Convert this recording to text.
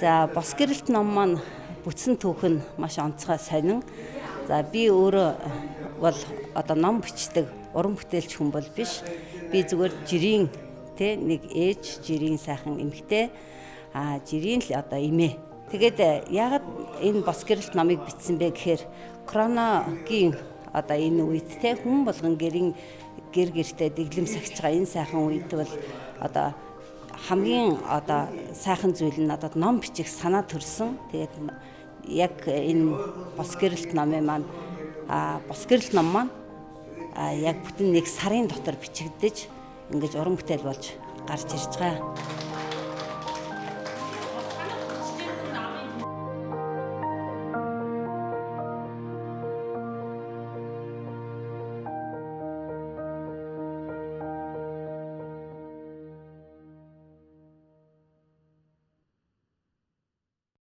За бос гэрэлт ном маань бүтсэн түүх нь маш онцгой сонин. За би өөрөө бол одоо ном бичдэг уран бүтээлч хүн бол биш. Би зүгээр жирийн нэг ээж, жирийн сайхан эмэгтэй, жирийн л одоо эмээ. Тэгээд яагаад энэ бос гэрэлт номыг бичсэн бэ гэхээр коронавигийн одоо энэ үед хүн болгон гэр гэртээ дэглэм сахиж байгаа энэ сайхан үед бол одоо хамгийн одоо сайхан зүйл нь надад ном бичих санаа төрсөн. Тэгээд яг энэ бос гэрэлт номын маань бос гэрэлт ном маань яг бүтэн нэг сарын дотор бичигдэж ингэж уран бүтээл болж гарч ирж байгаа.